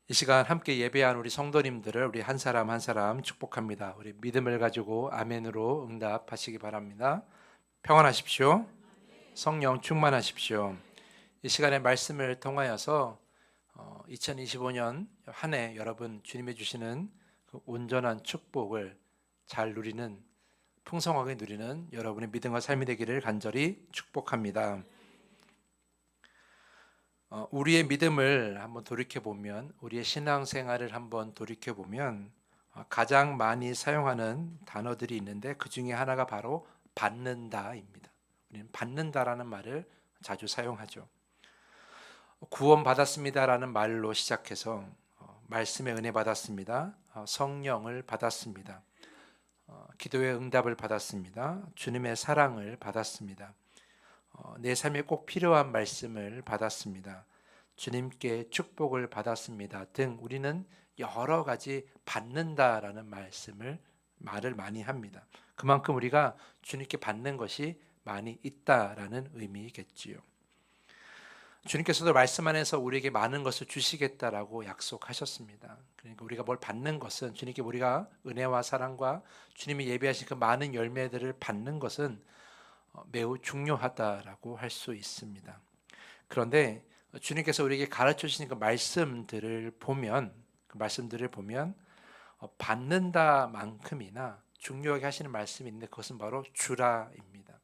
이 시간 함께 예배한 우리 성도님들을 우리 한 사람 한 사람 축복합니다. 우리 믿음을 가지고 아멘으로 응답하시기 바랍니다. 평안하십시오. 성령 충만하십시오. 이 시간에 말씀을 통하여서 2025년 한 해 여러분 주님이 주시는 그 온전한 축복을 잘 누리는, 풍성하게 누리는 여러분의 믿음과 삶이 되기를 간절히 축복합니다. 우리의 믿음을 한번 돌이켜 보면, 우리의 신앙생활을 한번 돌이켜 보면 가장 많이 사용하는 단어들이 있는데 그 중에 하나가 바로 받는다입니다. 우리는 받는다라는 말을 자주 사용하죠. 구원 받았습니다라는 말로 시작해서 말씀의 은혜 받았습니다. 성령을 받았습니다. 기도의 응답을 받았습니다. 주님의 사랑을 받았습니다. 내 삶에 꼭 필요한 말씀을 받았습니다. 주님께 축복을 받았습니다. 등 우리는 여러 가지 받는다라는 말을 많이 합니다. 그만큼 우리가 주님께 받는 것이 많이 있다라는 의미겠지요. 주님께서도 말씀 안에서 우리에게 많은 것을 주시겠다라고 약속하셨습니다. 그러니까 우리가 뭘 받는 것은, 주님께 우리가 은혜와 사랑과 주님이 예비하신 그 많은 열매들을 받는 것은 매우 중요하다라고 할 수 있습니다. 그런데 주님께서 우리에게 가르쳐 주신 그 말씀들을 보면 받는다만큼이나 중요하게 하시는 말씀이 있는데 그것은 바로 주라입니다.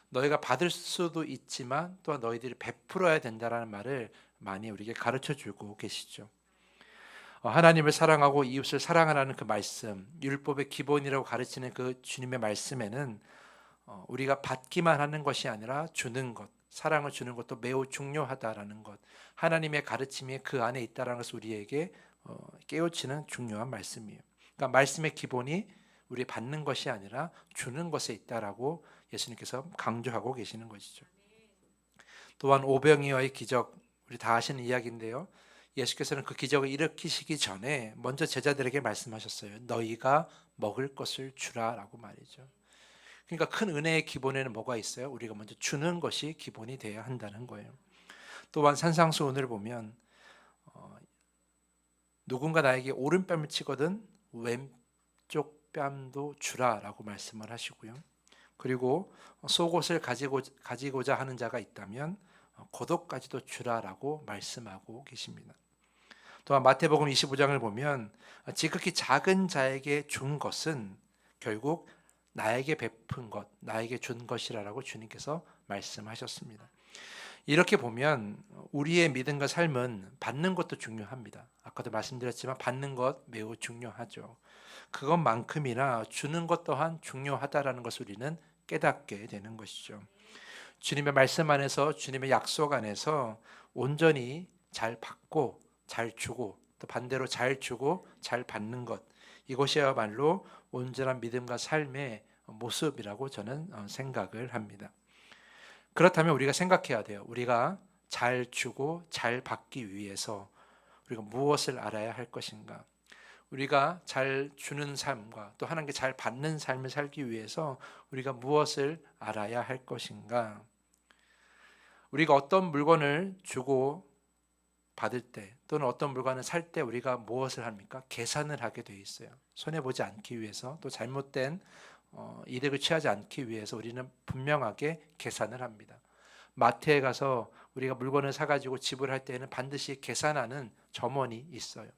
너희가 받을 수도 있지만 또한 너희들이 베풀어야 된다라는 말을 많이 우리에게 가르쳐 주고 계시죠. 하나님을 사랑하고 이웃을 사랑하라는 그 말씀, 율법의 기본이라고 가르치는 그 주님의 말씀에는 우리가 받기만 하는 것이 아니라 주는 것, 사랑을 주는 것도 매우 중요하다라는 것, 하나님의 가르침이 그 안에 있다라는 것을 우리에게 깨우치는 중요한 말씀이에요. 그러니까 말씀의 기본이 우리 받는 것이 아니라 주는 것에 있다라고 예수님께서 강조하고 계시는 것이죠. 또한 오병이어의 기적, 우리 다 아시는 이야기인데요. 예수께서는 그 기적을 일으키시기 전에 먼저 제자들에게 말씀하셨어요. 너희가 먹을 것을 주라라고 말이죠. 그러니까 큰 은혜의 기본에는 뭐가 있어요? 우리가 먼저 주는 것이 기본이 되어야 한다는 거예요. 또한 산상수훈을 보면 누군가 나에게 오른뺨을 치거든 왼쪽 뺨도 주라라고 말씀을 하시고요. 그리고 속옷을 가지고자 하는 자가 있다면 겉옷까지도 주라라고 말씀하고 계십니다. 또한 마태복음 25장을 보면 지극히 작은 자에게 준 것은 결국 나에게 베푼 것, 나에게 준 것이라고 주님께서 말씀하셨습니다. 이렇게 보면 우리의 믿음과 삶은 받는 것도 중요합니다. 아까도 말씀드렸지만 받는 것 매우 중요하죠. 그것만큼이나 주는 것 또한 중요하다라는 것을 우리는 깨닫게 되는 것이죠. 주님의 말씀 안에서, 주님의 약속 안에서 온전히 잘 받고 잘 주고 또 반대로 잘 주고 잘 받는 것, 이것이야말로 온전한 믿음과 삶의 모습이라고 저는 생각을 합니다. 그렇다면 우리가 생각해야 돼요. 우리가 잘 주고 잘 받기 위해서 우리가 무엇을 알아야 할 것인가? 우리가 잘 주는 삶과 또 하나님께 잘 받는 삶을 살기 위해서 우리가 무엇을 알아야 할 것인가? 우리가 어떤 물건을 주고 받을 때 또는 어떤 물건을 살 때 우리가 무엇을 합니까? 계산을 하게 돼 있어요. 손해보지 않기 위해서, 또 잘못된 이득을 취하지 않기 위해서 우리는 분명하게 계산을 합니다. 마트에 가서 우리가 물건을 사가지고 지불할 때는 반드시 계산하는 점원이 있어요.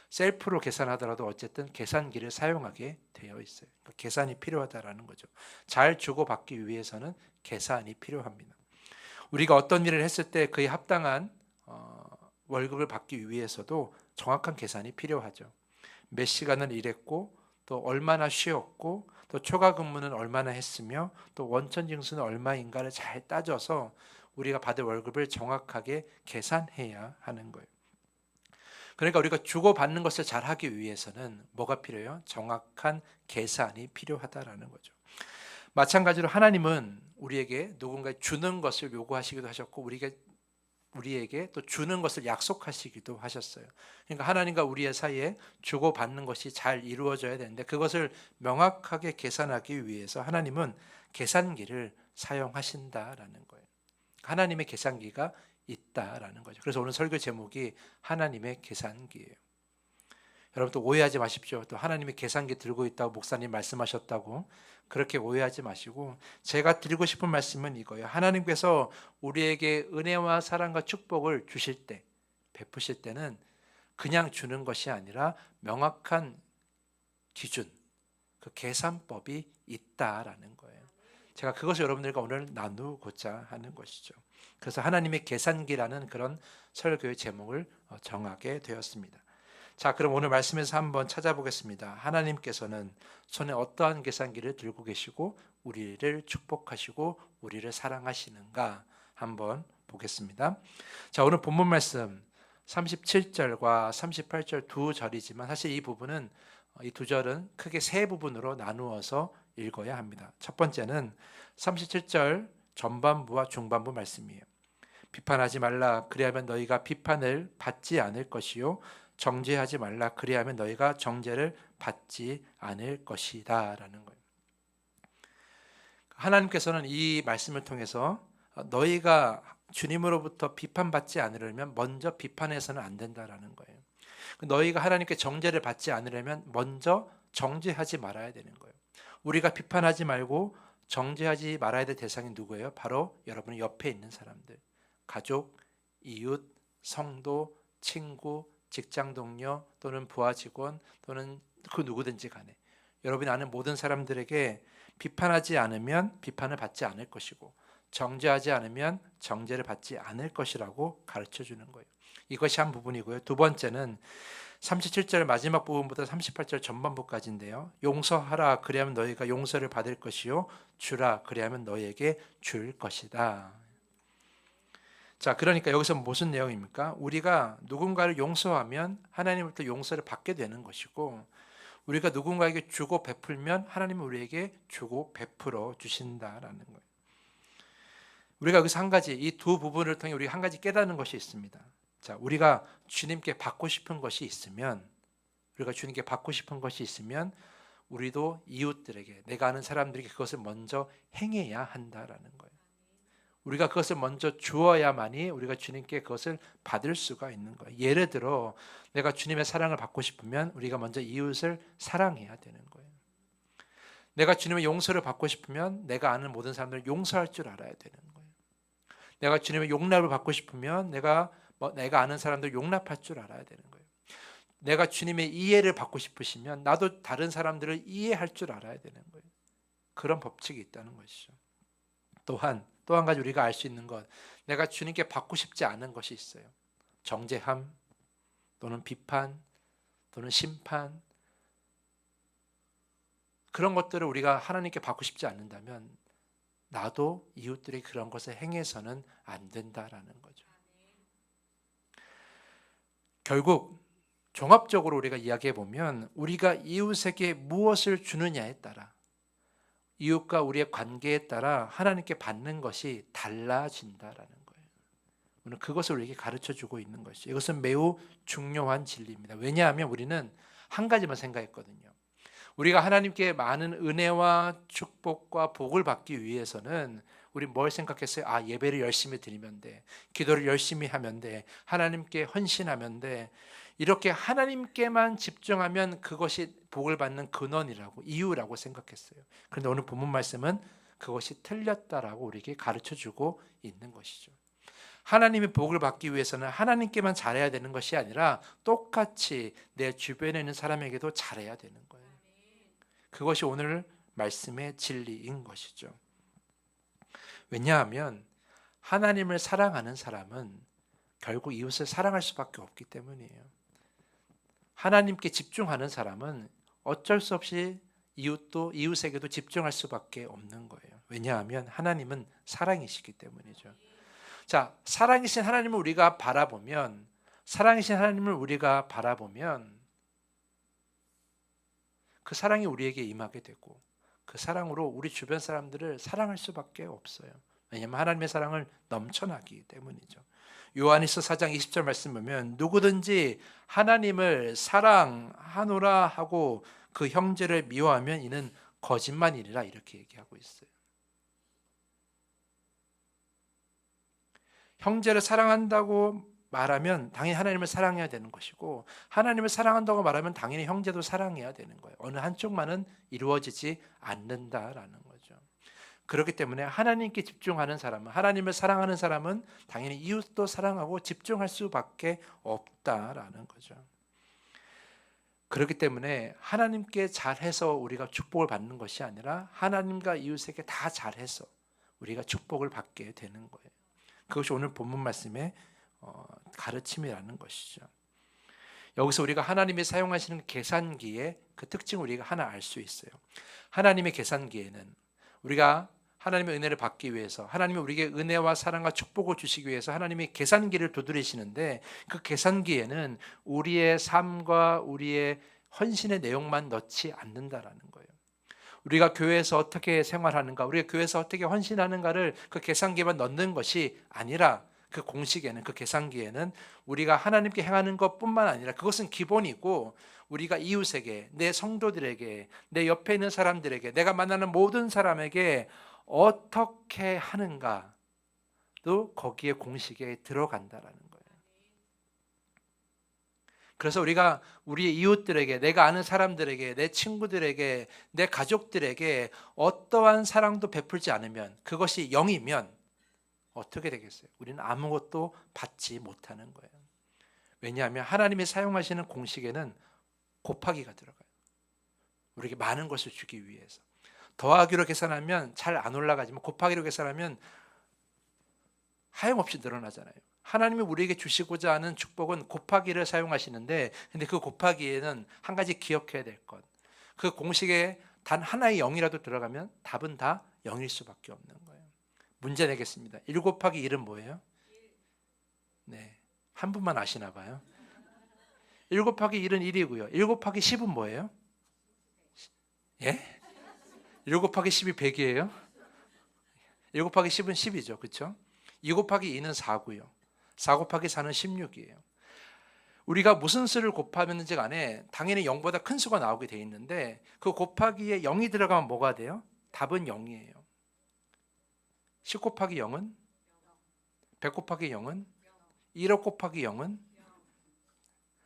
셀프로 계산하더라도 어쨌든 계산기를 사용하게 되어 있어요. 그러니까 계산이 필요하다라는 거죠. 잘 주고받기 위해서는 계산이 필요합니다. 우리가 어떤 일을 했을 때 그에 합당한 월급을 받기 위해서도 정확한 계산이 필요하죠. 몇 시간을 일했고 또 얼마나 쉬었고 또 초과 근무는 얼마나 했으며 또 원천 징수는 얼마인가를 잘 따져서 우리가 받을 월급을 정확하게 계산해야 하는 거예요. 그러니까 우리가 주고받는 것을 잘 하기 위해서는 뭐가 필요해요? 정확한 계산이 필요하다라는 거죠. 마찬가지로 하나님은 우리에게 누군가 주는 것을 요구하시기도 하셨고 우리에게 또 주는 것을 약속하시기도 하셨어요. 그러니까 하나님과 우리의 사이에 주고받는 것이 잘 이루어져야 되는데 그것을 명확하게 계산하기 위해서 하나님은 계산기를 사용하신다라는 거예요. 하나님의 계산기가 있다라는 거죠. 그래서 오늘 설교 제목이 하나님의 계산기예요. 여러분 또 오해하지 마십시오. 또 하나님의 계산기 들고 있다고 목사님 말씀하셨다고 그렇게 오해하지 마시고, 제가 드리고 싶은 말씀은 이거예요. 하나님께서 우리에게 은혜와 사랑과 축복을 주실 때, 베푸실 때는 그냥 주는 것이 아니라 명확한 기준, 그 계산법이 있다라는 거예요. 제가 그것을 여러분들과 오늘 나누고자 하는 것이죠. 그래서 하나님의 계산기라는 그런 설교의 제목을 정하게 되었습니다. 자, 그럼 오늘 말씀에서 한번 찾아보겠습니다. 하나님께서는 손에 어떠한 계산기를 들고 계시고 우리를 축복하시고 우리를 사랑하시는가 한번 보겠습니다. 자, 오늘 본문 말씀 37절과 38절 두 절이지만 사실 이 부분은, 이 두 절은 크게 세 부분으로 나누어서 읽어야 합니다. 첫 번째는 37절 전반부와 중반부 말씀이에요. 비판하지 말라, 그리하면 너희가 비판을 받지 않을 것이요 정죄하지 말라, 그리하면 너희가 정죄를 받지 않을 것이다 라는 거예요. 하나님께서는 이 말씀을 통해서 너희가 주님으로부터 비판받지 않으려면 먼저 비판해서는 안 된다라는 거예요. 너희가 하나님께 정죄를 받지 않으려면 먼저 정죄하지 말아야 되는 거예요. 우리가 비판하지 말고 정죄하지 말아야 될 대상이 누구예요? 바로 여러분 옆에 있는 사람들, 가족, 이웃, 성도, 친구, 직장 동료 또는 부하 직원 또는 그 누구든지 간에 여러분이 아는 모든 사람들에게 비판하지 않으면 비판을 받지 않을 것이고 정죄하지 않으면 정죄를 받지 않을 것이라고 가르쳐 주는 거예요. 이것이 한 부분이고요. 두 번째는 37절 마지막 부분부터 38절 전반부까지인데요. 용서하라, 그리하면 너희가 용서를 받을 것이요 주라, 그리하면 너희에게 줄 것이다. 자, 그러니까 여기서 무슨 내용입니까? 우리가 누군가를 용서하면 하나님으로부터 용서를 받게 되는 것이고, 우리가 누군가에게 주고 베풀면 하나님은 우리에게 주고 베풀어 주신다라는 거예요. 우리가 여기서 한 가지, 이 두 부분을 통해 우리가 한 가지 깨닫는 것이 있습니다. 자, 우리가 주님께 받고 싶은 것이 있으면, 우리도 이웃들에게, 내가 아는 사람들에게 그것을 먼저 행해야 한다라는 거예요. 우리가 그것을 먼저 주어야만이 우리가 주님께 그것을 받을 수가 있는 거예요. 예를 들어 내가 주님의 사랑을 받고 싶으면 우리가 먼저 이웃을 사랑해야 되는 거예요. 내가 주님의 용서를 받고 싶으면 내가 아는 모든 사람들을 용서할 줄 알아야 되는 거예요. 내가 주님의 용납을 받고 싶으면 내가 아는 사람들 용납할 줄 알아야 되는 거예요. 내가 주님의 이해를 받고 싶으시면 나도 다른 사람들을 이해할 줄 알아야 되는 거예요. 그런 법칙이 있다는 것이죠. 또 한 가지 우리가 알 수 있는 것, 내가 주님께 받고 싶지 않은 것이 있어요. 정죄함 또는 비판 또는 심판, 그런 것들을 우리가 하나님께 받고 싶지 않는다면 나도 이웃들이 그런 것을 행해서는 안 된다라는 거죠. 결국 종합적으로 우리가 이야기해 보면 우리가 이웃에게 무엇을 주느냐에 따라, 이웃과 우리의 관계에 따라 하나님께 받는 것이 달라진다라는 거예요. 오늘 그것을 우리에게 가르쳐주고 있는 것이죠. 이것은 매우 중요한 진리입니다. 왜냐하면 우리는 한 가지만 생각했거든요. 우리가 하나님께 많은 은혜와 축복과 복을 받기 위해서는 우리 뭘 생각했어요? 예배를 열심히 드리면 돼, 기도를 열심히 하면 돼, 하나님께 헌신하면 돼, 이렇게 하나님께만 집중하면 그것이 복을 받는 근원이라고, 이유라고 생각했어요. 그런데 오늘 본문 말씀은 그것이 틀렸다라고 우리에게 가르쳐주고 있는 것이죠. 하나님의 복을 받기 위해서는 하나님께만 잘해야 되는 것이 아니라 똑같이 내 주변에 있는 사람에게도 잘해야 되는 거예요. 그것이 오늘 말씀의 진리인 것이죠. 왜냐하면 하나님을 사랑하는 사람은 결국 이웃을 사랑할 수밖에 없기 때문이에요. 하나님께 집중하는 사람은 어쩔 수 없이 이웃에게도 집중할 수밖에 없는 거예요. 왜냐하면 하나님은 사랑이시기 때문이죠. 자, 사랑이신 하나님을 우리가 바라보면 그 사랑이 우리에게 임하게 되고 그 사랑으로 우리 주변 사람들을 사랑할 수밖에 없어요. 왜냐하면 하나님의 사랑을 넘쳐나기 때문이죠. 요한일서 4장 20절 말씀 보면 누구든지 하나님을 사랑하노라 하고 그 형제를 미워하면 이는 거짓말이라, 이렇게 얘기하고 있어요. 형제를 사랑한다고 말하면 당연히 하나님을 사랑해야 되는 것이고, 하나님을 사랑한다고 말하면 당연히 형제도 사랑해야 되는 거예요. 어느 한쪽만은 이루어지지 않는다라는 거죠. 그렇기 때문에 하나님께 집중하는 사람은, 하나님을 사랑하는 사람은 당연히 이웃도 사랑하고 집중할 수밖에 없다라는 거죠. 그렇기 때문에 하나님께 잘해서 우리가 축복을 받는 것이 아니라 하나님과 이웃에게 다 잘해서 우리가 축복을 받게 되는 거예요. 그것이 오늘 본문 말씀의 가르침이라는 것이죠. 여기서 우리가 하나님이 사용하시는 계산기의 그 특징을 우리가 하나 알 수 있어요. 하나님의 계산기에는 우리가 하나님의 은혜를 받기 위해서, 하나님이 우리에게 은혜와 사랑과 축복을 주시기 위해서 하나님이 계산기를 두드리시는데, 그 계산기에는 우리의 삶과 우리의 헌신의 내용만 넣지 않는다라는 거예요. 우리가 교회에서 어떻게 생활하는가, 우리가 교회에서 어떻게 헌신하는가를 그 계산기에만 넣는 것이 아니라, 그 공식에는, 그 계산기에는 우리가 하나님께 행하는 것뿐만 아니라, 그것은 기본이고, 우리가 이웃에게, 내 성도들에게, 내 옆에 있는 사람들에게, 내가 만나는 모든 사람에게 어떻게 하는가도 거기에 공식에 들어간다라는 거예요. 그래서 우리가 우리의 이웃들에게, 내가 아는 사람들에게, 내 친구들에게, 내 가족들에게 어떠한 사랑도 베풀지 않으면, 그것이 0이면 어떻게 되겠어요? 우리는 아무것도 받지 못하는 거예요. 왜냐하면 하나님이 사용하시는 공식에는 곱하기가 들어가요. 우리에게 많은 것을 주기 위해서. 더하기로 계산하면 잘 안 올라가지만 곱하기로 계산하면 하염없이 늘어나잖아요. 하나님이 우리에게 주시고자 하는 축복은 곱하기를 사용하시는데, 근데 그 곱하기에는 한 가지 기억해야 될 것, 그 공식에 단 하나의 0이라도 들어가면 답은 다 0일 수밖에 없는 거예요. 문제 내겠습니다. 1 곱하기 1은 뭐예요? 네, 한 분만 아시나 봐요. 1 곱하기 1은 1이고요. 1 곱하기 10은 뭐예요? 예? 1 곱하기 10이 100이에요? 1 곱하기 10은 10이죠. 그렇죠? 2 곱하기 2는 4고요. 4 곱하기 4는 16이에요. 우리가 무슨 수를 곱하는지 간에 당연히 0보다 큰 수가 나오게 돼 있는데, 그 곱하기에 0이 들어가면 뭐가 돼요? 답은 0이에요. 10 곱하기 0은? 100 곱하기 0은? 1억 곱하기 0은?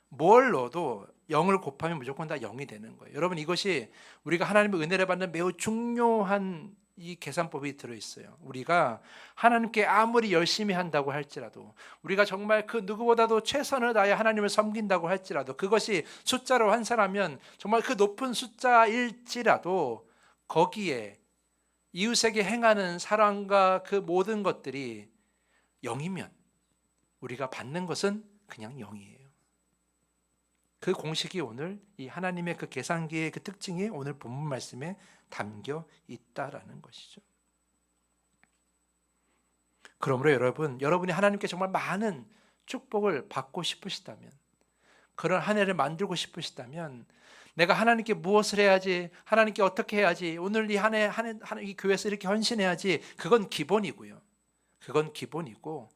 뭘 넣어도 0을 곱하면 무조건 다 0이 되는 거예요. 여러분, 이것이 우리가 하나님의 은혜를 받는 매우 중요한 이 계산법이 들어있어요. 우리가 하나님께 아무리 열심히 한다고 할지라도, 우리가 정말 그 누구보다도 최선을 다해 하나님을 섬긴다고 할지라도, 그것이 숫자로 환산하면 정말 그 높은 숫자일지라도, 거기에 이웃에게 행하는 사랑과 그 모든 것들이 0이면 우리가 받는 것은 그냥 0이에요. 그 공식이 오늘 이 하나님의 그 계산기의 그 특징이 오늘 본문 말씀에 담겨 있다라는 것이죠. 그러므로 여러분이 하나님께 정말 많은 축복을 받고 싶으시다면, 그런 한 해를 만들고 싶으시다면, 내가 하나님께 무엇을 해야지, 하나님께 어떻게 해야지, 오늘 이 한 해 이 교회에서 이렇게 헌신해야지, 그건 기본이고요. 그건 기본이고,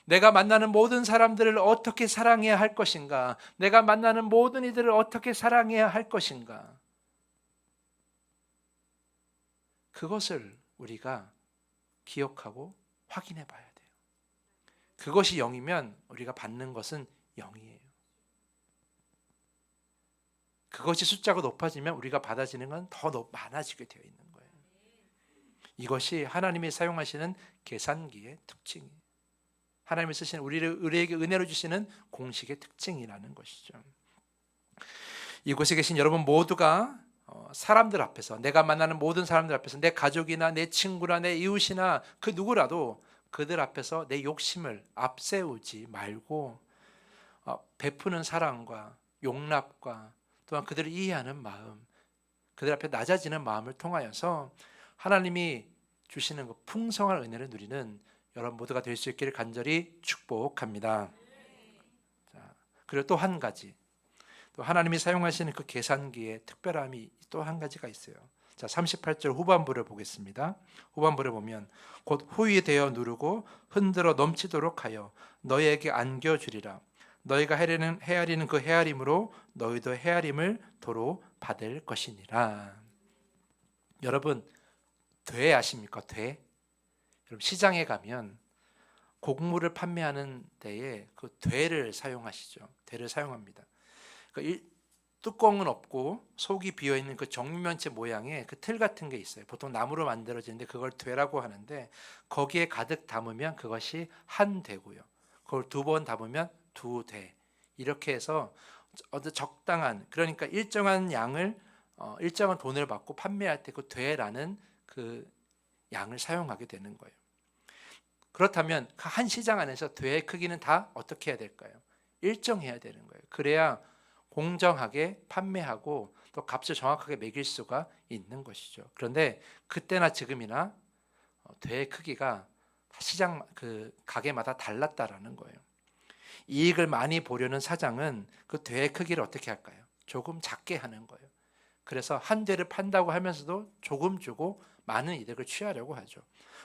내가 만나는 모든 사람들을 어떻게 사랑해야 할 것인가, 내가 만나는 모든 이들을 어떻게 사랑해야 할 것인가, 그것을 우리가 기억하고 확인해 봐야 돼요. 그것이 0이면 우리가 받는 것은 0이에요. 그것이 숫자가 높아지면 우리가 받아지는 건 더 많아지게 되어 있는 거예요. 이것이 하나님이 사용하시는 계산기의 특징이에요. 하나님이 쓰시는, 우리에게 은혜로 주시는 공식의 특징이라는 것이죠. 이곳에 계신 여러분 모두가 사람들 앞에서, 내가 만나는 모든 사람들 앞에서, 내 가족이나 내 친구나 내 이웃이나 그 누구라도 그들 앞에서 내 욕심을 앞세우지 말고 베푸는 사랑과 용납과 또한 그들을 이해하는 마음, 그들 앞에 낮아지는 마음을 통하여서 하나님이 주시는 그 풍성한 은혜를 누리는 여러분 모두가 될 수 있기를 간절히 축복합니다. 자, 그리고 또 한 가지, 또 하나님이 사용하시는 그 계산기의 특별함이 또 한 가지가 있어요. 자, 38절 후반부를 보겠습니다. 후반부를 보면, 곧 후히 되어 누르고 흔들어 넘치도록 하여 너희에게 안겨주리라. 너희가 헤아리는 그 헤아림으로 너희도 헤아림을 도로 받을 것이니라. 여러분, 돼 아십니까? 돼? 여러분, 시장에 가면 곡물을 판매하는 데에 그 되를 사용하시죠. 되를 사용합니다. 뚜껑은 없고 속이 비어 있는 그 정육면체 모양의 그 틀 같은 게 있어요. 보통 나무로 만들어지는데 그걸 되라고 하는데 거기에 가득 담으면 그것이 한 되고요. 그걸 2번 담으면 2대. 이렇게 해서 어느 적당한, 그러니까 일정한 양을 일정한 돈을 받고 판매할 때 그 되라는 그 양을 사용하게 되는 거예요. 그렇다면 한 시장 안에서 되의 크기는 다 어떻게 해야 될까요? 일정해야 되는 거예요. 그래야 공정하게 판매하고 또 값을 정확하게 매길 수가 있는 것이죠. 그런데 그때나 지금이나 되의 크기가 시장 그 가게마다 달랐다라는 거예요. 이익을 많이 보려는 사장은 그 되의 크기를 어떻게 할까요? 조금 작게 하는 거예요. 그래서 한 되를 판다고 하면서도 조금 주고 많은 이득을 취하려고 하죠.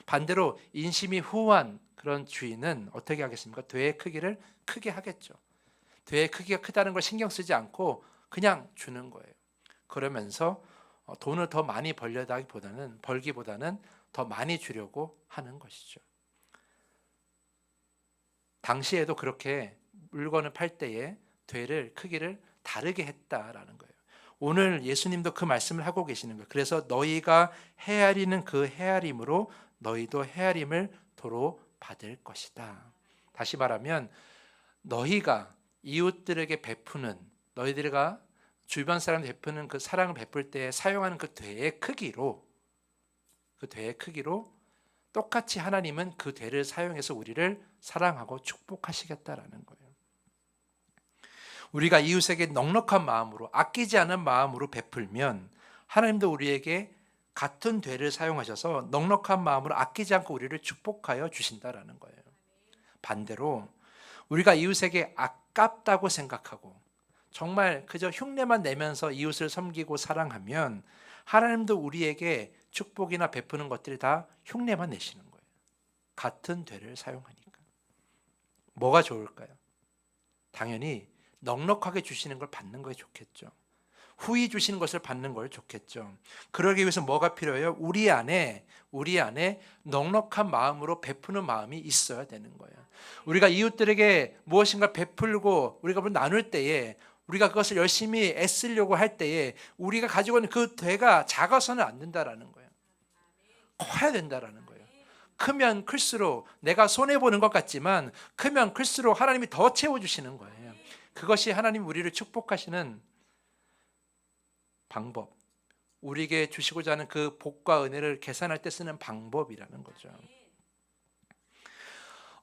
반대로 인심이 후한 그런 주인은 어떻게 하겠습니까? 되의 크기를 크게 하겠죠. 되의 크기가 크다는 걸 신경 쓰지 않고 그냥 주는 거예요. 그러면서 돈을 더 많이 벌기보다는 더 많이 주려고 하는 것이죠. 당시에도 그렇게 물건을 팔 때에 되를 크기를 다르게 했다라는 거예요. 오늘 예수님도 그 말씀을 하고 계시는 거예요. 그래서 너희가 헤아리는 그 헤아림으로 너희도 헤아림을 도로 받을 것이다. 다시 말하면 너희가 이웃들에게 베푸는, 너희들과 주변 사람들 베푸는 그 사랑을 베풀 때 사용하는 그 되의 크기로 똑같이 하나님은 그 되를 사용해서 우리를 사랑하고 축복하시겠다라는 거예요. 우리가 이웃에게 넉넉한 마음으로, 아끼지 않은 마음으로 베풀면 하나님도 우리에게 같은 되를 사용하셔서 넉넉한 마음으로 아끼지 않고 우리를 축복하여 주신다라는 거예요. 반대로 우리가 이웃에게 아깝다고 생각하고 정말 그저 흉내만 내면서 이웃을 섬기고 사랑하면 하나님도 우리에게 축복이나 베푸는 것들이 다 흉내만 내시는 거예요. 같은 되를 사용하니까. 뭐가 좋을까요? 당연히 넉넉하게 주시는 걸 받는 것이 좋겠죠. 후히 주시는 것을 받는 걸 좋겠죠. 그러기 위해서 뭐가 필요해요? 우리 안에 넉넉한 마음으로 베푸는 마음이 있어야 되는 거예요. 우리가 이웃들에게 무엇인가 베풀고 우리가 나눌 때에 우리가 그것을 열심히 애쓰려고 할 때에 우리가 가지고 있는 그 되가 작아서는 안 된다라는 거예요. 커야 된다라는 거예요. 크면 클수록 내가 손해보는 것 같지만 크면 클수록 하나님이 더 채워주시는 거예요. 그것이 하나님 우리를 축복하시는 방법, 우리에게 주시고자 하는 그 복과 은혜를 계산할 때 쓰는 방법이라는 거죠.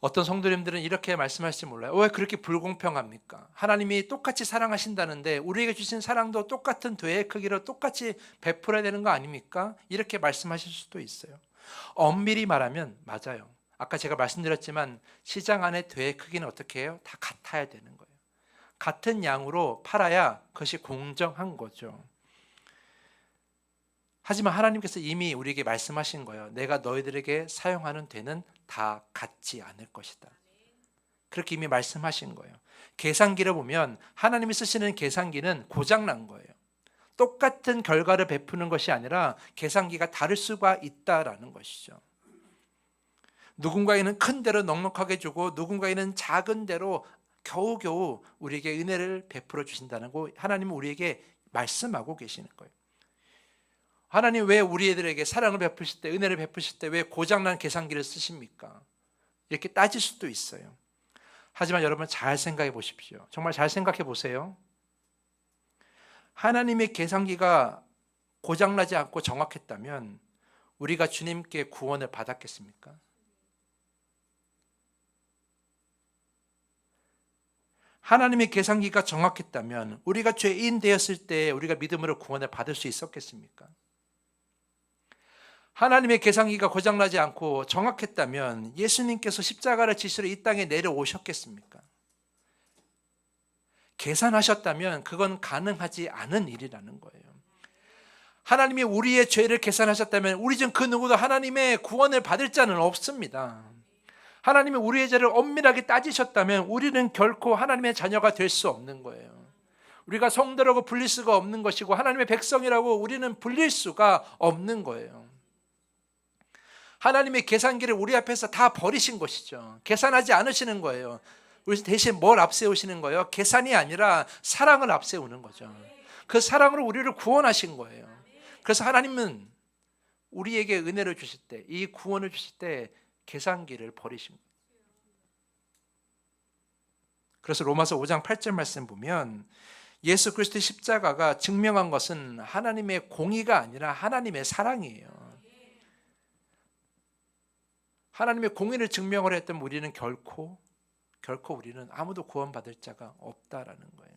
어떤 성도님들은 이렇게 말씀하실지 몰라요. 왜 그렇게 불공평합니까? 하나님이 똑같이 사랑하신다는데 우리에게 주신 사랑도 똑같은 되의 크기로 똑같이 베풀어야 되는 거 아닙니까? 이렇게 말씀하실 수도 있어요. 엄밀히 말하면 맞아요. 아까 제가 말씀드렸지만 시장 안의 되의 크기는 어떻게 해요? 다 같아야 되는 거예요. 같은 양으로 팔아야 그것이 공정한 거죠. 하지만 하나님께서 이미 우리에게 말씀하신 거예요. 내가 너희들에게 사용하는 되는 다 같지 않을 것이다. 그렇게 이미 말씀하신 거예요. 계산기를 보면 하나님이 쓰시는 계산기는 고장난 거예요. 똑같은 결과를 베푸는 것이 아니라 계산기가 다를 수가 있다라는 것이죠. 누군가에는 큰 대로 넉넉하게 주고 누군가에는 작은 대로 겨우겨우 우리에게 은혜를 베풀어 주신다는 거 하나님은 우리에게 말씀하고 계시는 거예요. 하나님 왜 우리 애들에게 사랑을 베푸실 때, 은혜를 베푸실 때 왜 고장난 계산기를 쓰십니까? 이렇게 따질 수도 있어요. 하지만 여러분 잘 생각해 보십시오. 정말 잘 생각해 보세요. 하나님의 계산기가 고장나지 않고 정확했다면 우리가 주님께 구원을 받았겠습니까? 하나님의 계산기가 정확했다면 우리가 죄인 되었을 때 우리가 믿음으로 구원을 받을 수 있었겠습니까? 하나님의 계산기가 고장나지 않고 정확했다면 예수님께서 십자가를 지시러 이 땅에 내려오셨겠습니까? 계산하셨다면 그건 가능하지 않은 일이라는 거예요. 하나님이 우리의 죄를 계산하셨다면 우리 중 그 누구도 하나님의 구원을 받을 자는 없습니다. 하나님이 우리의 죄를 엄밀하게 따지셨다면 우리는 결코 하나님의 자녀가 될 수 없는 거예요. 우리가 성도라고 불릴 수가 없는 것이고 하나님의 백성이라고 우리는 불릴 수가 없는 거예요. 하나님의 계산기를 우리 앞에서 다 버리신 것이죠. 계산하지 않으시는 거예요. 우리 대신 뭘 앞세우시는 거예요? 계산이 아니라 사랑을 앞세우는 거죠. 그 사랑으로 우리를 구원하신 거예요. 그래서 하나님은 우리에게 은혜를 주실 때, 이 구원을 주실 때 계산기를 버리신 거예요. 그래서 로마서 5장 8절 말씀 보면 예수 그리스도의 십자가가 증명한 것은 하나님의 공의가 아니라 하나님의 사랑이에요. 하나님의 공의를 증명을 했던 우리는 결코 우리는 아무도 구원받을 자가 없다라는 거예요.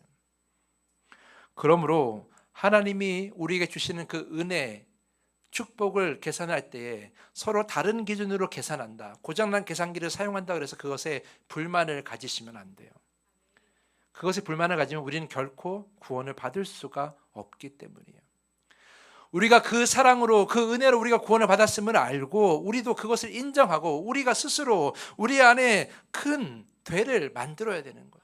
그러므로 하나님이 우리에게 주시는 그 은혜, 축복을 계산할 때에 서로 다른 기준으로 계산한다, 고장난 계산기를 사용한다 그래서 그것에 불만을 가지시면 안 돼요. 그것에 불만을 가지면 우리는 결코 구원을 받을 수가 없기 때문이에요. 우리가 그 사랑으로, 그 은혜로 우리가 구원을 받았음을 알고 우리도 그것을 인정하고 우리가 스스로 우리 안에 큰 되를 만들어야 되는 거예요.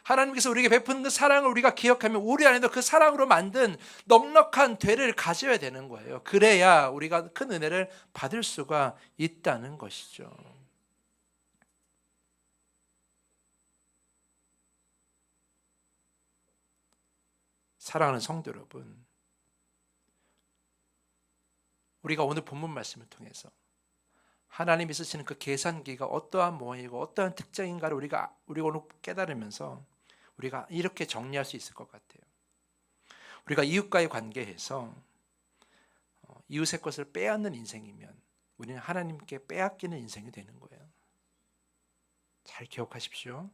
하나님께서 우리에게 베푸는 그 사랑을 우리가 기억하면 우리 안에도 그 사랑으로 만든 넉넉한 되를 가져야 되는 거예요. 그래야 우리가 큰 은혜를 받을 수가 있다는 것이죠. 사랑하는 성도 여러분, 우리가 오늘 본문 말씀을 통해서 하나님이 쓰시는 그 계산기가 어떠한 모양이고 어떠한 특징인가를 우리가 오늘 깨달으면서 우리가 이렇게 정리할 수 있을 것 같아요. 우리가 이웃과의 관계에서 이웃의 것을 빼앗는 인생이면 우리는 하나님께 빼앗기는 인생이 되는 거예요. 잘 기억하십시오.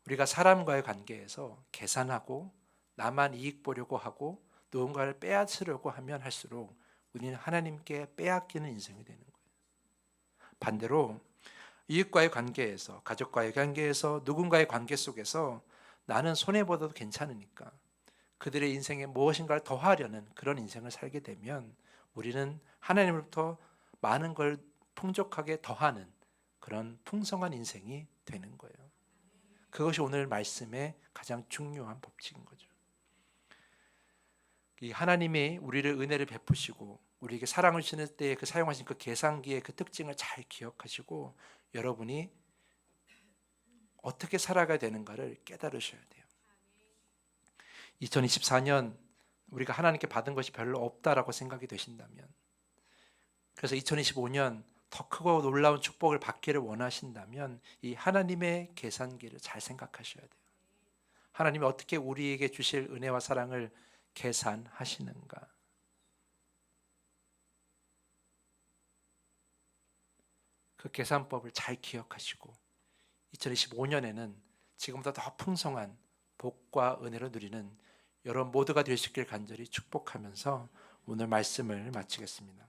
우리가 사람과의 관계에서 계산하고 나만 이익 보려고 하고 누군가를 빼앗으려고 하면 할수록 우리는 하나님께 빼앗기는 인생이 되는 거예요. 반대로 이웃과의 관계에서, 가족과의 관계에서, 누군가의 관계 속에서 나는 손해보다도 괜찮으니까 그들의 인생에 무엇인가를 더하려는 그런 인생을 살게 되면 우리는 하나님으로부터 많은 걸 풍족하게 더하는 그런 풍성한 인생이 되는 거예요. 그것이 오늘 말씀의 가장 중요한 법칙인 거죠. 이 하나님이 우리를 은혜를 베푸시고 우리에게 사랑을 주실 때 그 사용하신 그 계산기의 그 특징을 잘 기억하시고 여러분이 어떻게 살아가야 되는가를 깨달으셔야 돼요. 2024년 우리가 하나님께 받은 것이 별로 없다라고 생각이 되신다면, 그래서 2025년 더 크고 놀라운 축복을 받기를 원하신다면 이 하나님의 계산기를 잘 생각하셔야 돼요. 하나님이 어떻게 우리에게 주실 은혜와 사랑을 계산하시는가. 그 계산법을 잘 기억하시고 2025년에는 지금보다 더 풍성한 복과 은혜를 누리는 여러분 모두가 되시길 간절히 축복하면서 오늘 말씀을 마치겠습니다.